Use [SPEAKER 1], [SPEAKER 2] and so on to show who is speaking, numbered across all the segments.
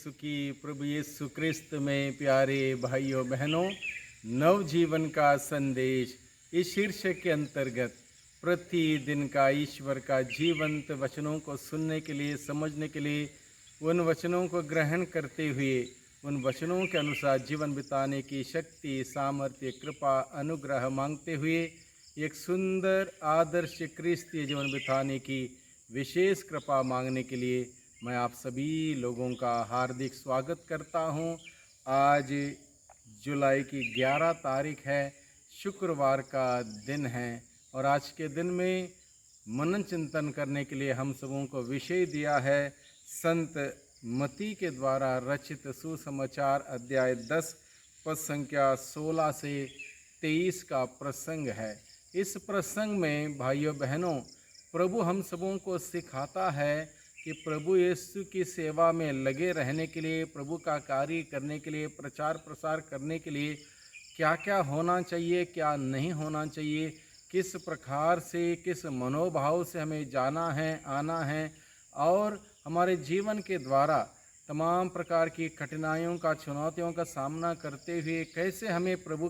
[SPEAKER 1] सुखी प्रभु यीशु क्रिस्त में प्यारे भाइयों बहनों, नवजीवन का संदेश इस शीर्षक के अंतर्गत प्रतिदिन का ईश्वर का जीवंत वचनों को सुनने के लिए, समझने के लिए, उन वचनों को ग्रहण करते हुए उन वचनों के अनुसार जीवन बिताने की शक्ति, सामर्थ्य, कृपा, अनुग्रह मांगते हुए एक सुंदर आदर्श क्रिस्तीय जीवन बिताने की विशेष कृपा मांगने के लिए मैं आप सभी लोगों का हार्दिक स्वागत करता हूं। आज जुलाई की 11 तारीख है, शुक्रवार का दिन है और आज के दिन में मनन चिंतन करने के लिए हम सबों को विषय दिया है संत मती के द्वारा रचित सुसमाचार अध्याय 10 पद संख्या 16 से 23 का प्रसंग है। इस प्रसंग में भाइयों बहनों, प्रभु हम सबों को सिखाता है कि प्रभु यीशु की सेवा में लगे रहने के लिए, प्रभु का कार्य करने के लिए, प्रचार प्रसार करने के लिए क्या क्या होना चाहिए, क्या नहीं होना चाहिए, किस प्रकार से, किस मनोभाव से हमें जाना है, आना है और हमारे जीवन के द्वारा तमाम प्रकार की कठिनाइयों का, चुनौतियों का सामना करते हुए कैसे हमें प्रभु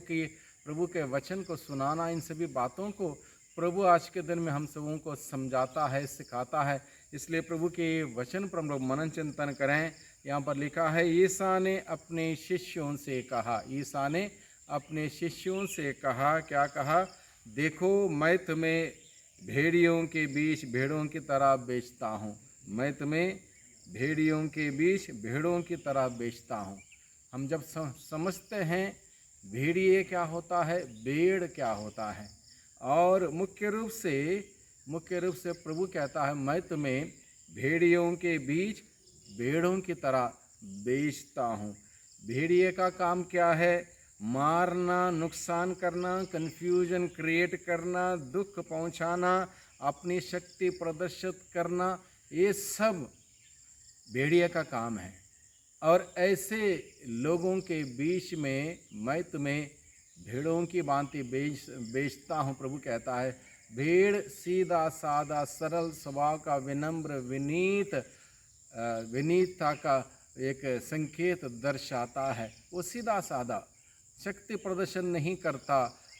[SPEAKER 1] के वचन को सुनाना, इन सभी बातों को प्रभु आज के दिन में हम सबों को समझाता है, सिखाता है। इसलिए प्रभु के वचन पर हम लोग मनन चिंतन करें। यहाँ पर लिखा है, ईसा ने अपने शिष्यों से कहा। ईसा ने अपने शिष्यों से कहा, क्या कहा? देखो, मैं तुम्हें भेड़ियों के बीच भेड़ों की तरह बेचता हूँ। मैं तुम्हें भेड़ियों के बीच भेड़ों की तरह बेचता हूँ। हम जब समझते हैं भेड़िए क्या होता है, भेड़ क्या होता है, और मुख्य रूप से प्रभु कहता है, मैं तुम्हें भेड़ियों के बीच भेड़ों की तरह बेचता हूँ। भेड़िए का काम क्या है? मारना, नुकसान करना, कन्फ्यूजन क्रिएट करना, दुख पहुँचाना, अपनी शक्ति प्रदर्शित करना, ये सब भेड़िए का काम है। और ऐसे लोगों के बीच में मैं तुम्हें भेड़ों की भांति बेचता हूँ। प्रभु कहता है, भेड़ सीधा सादा सरल स्वभाव का, विनम्र विनीतता का एक संकेत दर्शाता है। वो सीधा सादा, शक्ति प्रदर्शन नहीं करता,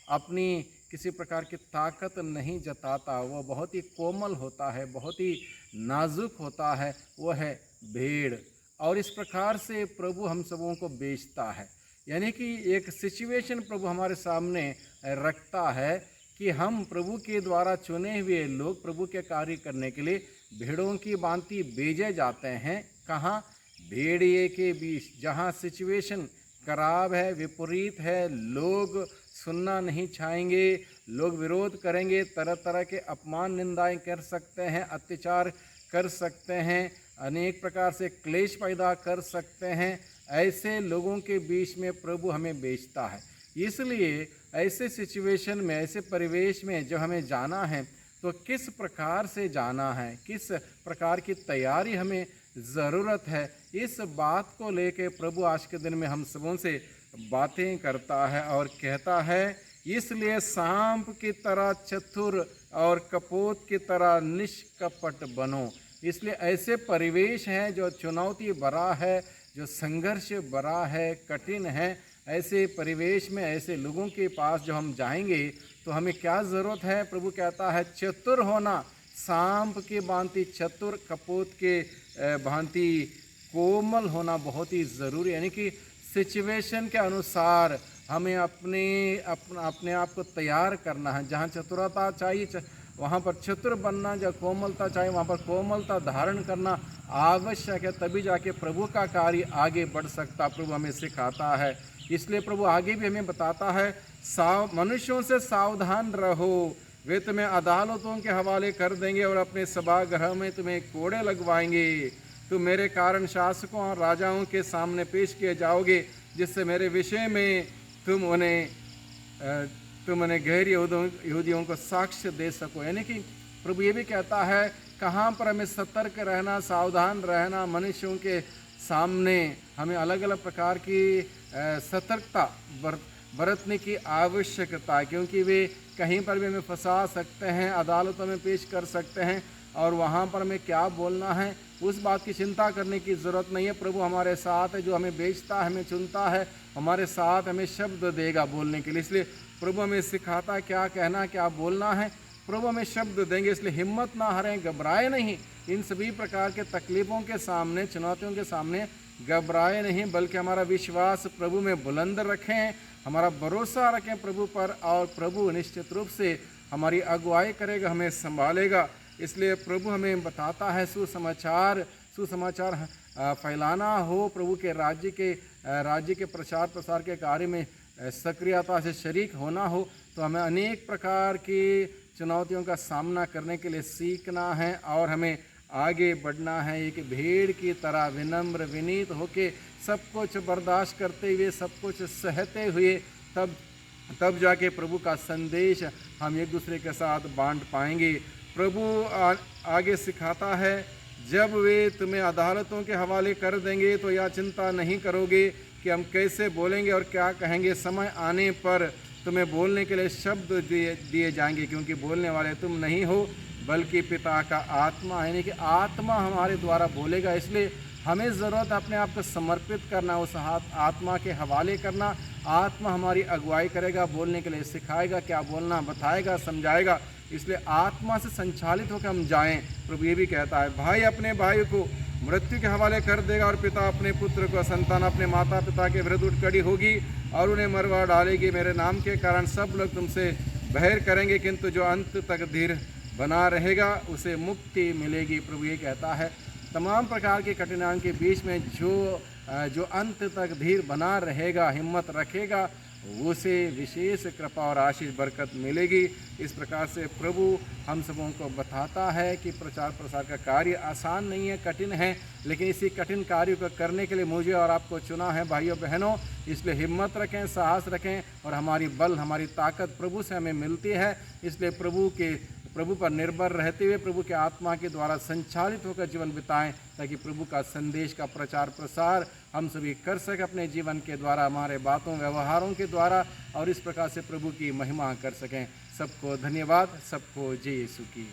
[SPEAKER 1] अपनी किसी प्रकार की ताकत नहीं जताता, वो बहुत ही कोमल होता है, बहुत ही नाजुक होता है, वो है भेड़। और इस प्रकार से प्रभु हम सबों को बेचता है, यानी कि एक सिचुएशन प्रभु हमारे सामने रखता है कि हम प्रभु के द्वारा चुने हुए लोग प्रभु के कार्य करने के लिए भेड़ों की भांति भेजे जाते हैं। कहाँ? भेड़िए के बीच, जहाँ सिचुएशन खराब है, विपरीत है, लोग सुनना नहीं चाहेंगे, लोग विरोध करेंगे, तरह तरह के अपमान निंदाएं कर सकते हैं, अत्याचार कर सकते हैं, अनेक प्रकार से क्लेश पैदा कर सकते हैं। ऐसे लोगों के बीच में प्रभु हमें बेचता है। इसलिए ऐसे सिचुएशन में, ऐसे परिवेश में जब हमें जाना है तो किस प्रकार से जाना है, किस प्रकार की तैयारी हमें ज़रूरत है, इस बात को लेकर प्रभु आज के दिन में हम सबों से बातें करता है और कहता है, इसलिए सांप की तरह चतुर और कपोत की तरह निष्कपट बनो। इसलिए ऐसे परिवेश हैं जो चुनौती भरा है, जो संघर्ष भरा है, कठिन है, ऐसे परिवेश में ऐसे लोगों के पास जो हम जाएंगे तो हमें क्या ज़रूरत है? प्रभु कहता है, चतुर होना, सांप की भांति चतुर, कपोत के भांति कोमल होना बहुत ही ज़रूरी है। यानी कि सिचुएशन के अनुसार हमें अपने आप को तैयार करना है। जहाँ चतुरता चाहिए वहाँ पर चतुर बनना, जब कोमलता चाहिए वहाँ पर कोमलता धारण करना आवश्यक है, तभी जाके प्रभु का कार्य आगे बढ़ सकता। प्रभु हमें सिखाता है। इसलिए प्रभु आगे भी हमें बताता है, मनुष्यों से सावधान रहो, वे तुम्हें अदालतों के हवाले कर देंगे और अपने सभागृह में तुम्हें कोड़े लगवाएंगे। तुम मेरे कारण शासकों और राजाओं के सामने पेश किए जाओगे, जिससे मेरे विषय में तुम उन्हें गैर यहूदियों को साक्ष्य दे सको। यानी कि प्रभु ये भी कहता है, कहाँ पर हमें सतर्क रहना, सावधान रहना, मनुष्यों के सामने हमें अलग अलग प्रकार की सतर्कता बरतने की आवश्यकता है, क्योंकि वे कहीं पर भी हमें फंसा सकते हैं, अदालतों में पेश कर सकते हैं। और वहाँ पर हमें क्या बोलना है उस बात की चिंता करने की ज़रूरत नहीं है। प्रभु हमारे साथ है, जो हमें बेचता है, हमें चुनता है, हमारे साथ हमें शब्द देगा बोलने के लिए। इसलिए प्रभु हमें सिखाता है क्या कहना, क्या बोलना है। प्रभु हमें शब्द देंगे, इसलिए हिम्मत ना हारें, घबराए नहीं। इन सभी प्रकार के तकलीफ़ों के सामने, चुनौतियों के सामने घबराए नहीं, बल्कि हमारा विश्वास प्रभु में बुलंद रखें, हमारा भरोसा रखें प्रभु पर, और प्रभु निश्चित रूप से हमारी अगुवाई करेगा, हमें संभालेगा। इसलिए प्रभु हमें बताता है सुसमाचार फैलाना हो, प्रभु के राज्य के प्रचार प्रसार के कार्य में सक्रियता से शरीक होना हो, तो हमें अनेक प्रकार की चुनौतियों का सामना करने के लिए सीखना है और हमें आगे बढ़ना है। एक भेड़ की तरह विनम्र विनीत होके सब कुछ बर्दाश्त करते हुए, सब कुछ सहते हुए, तब जाके प्रभु का संदेश हम एक दूसरे के साथ बांट पाएंगे। प्रभु आगे सिखाता है, जब वे तुम्हें अदालतों के हवाले कर देंगे तो यह चिंता नहीं करोगे कि हम कैसे बोलेंगे और क्या कहेंगे। समय आने पर तुम्हें बोलने के लिए शब्द दिए जाएंगे, क्योंकि बोलने वाले तुम नहीं हो बल्कि पिता का आत्मा है, यानी कि आत्मा हमारे द्वारा बोलेगा। इसलिए हमें ज़रूरत है अपने आप को समर्पित करना, उस आत्मा के हवाले करना। आत्मा हमारी अगुवाई करेगा, बोलने के लिए सिखाएगा, क्या बोलना बताएगा, समझाएगा। इसलिए आत्मा से संचालित होकर हम जाएं। प्रभु ये भी कहता है, भाई अपने भाई को मृत्यु के हवाले कर देगा और पिता अपने पुत्र को, संतान अपने माता पिता के विरुद्ध उठ खड़ी होगी और उन्हें मरवा डालेगी। मेरे नाम के कारण सब लोग तुमसे बहर करेंगे, किंतु जो अंत तक धीर बना रहेगा उसे मुक्ति मिलेगी। प्रभु ये कहता है, तमाम प्रकार की कठिनाइयों के बीच में जो अंत तक धीर बना रहेगा, हिम्मत रखेगा, उसे विशेष कृपा और आशीष बरकत मिलेगी। इस प्रकार से प्रभु हम सबों को बताता है कि प्रचार प्रसार का कार्य आसान नहीं है, कठिन है, लेकिन इसी कठिन कार्य को करने के लिए मुझे और आपको चुना है भाइयों बहनों। इसलिए हिम्मत रखें, साहस रखें, और हमारी बल, हमारी ताकत प्रभु से हमें मिलती है। इसलिए प्रभु पर निर्भर रहते हुए प्रभु के आत्मा के द्वारा संचालित होकर जीवन बिताएं, ताकि प्रभु का संदेश का प्रचार प्रसार हम सभी कर सकें अपने जीवन के द्वारा, हमारे बातों व्यवहारों के द्वारा, और इस प्रकार से प्रभु की महिमा कर सकें। सबको धन्यवाद, सबको जय यीशु की।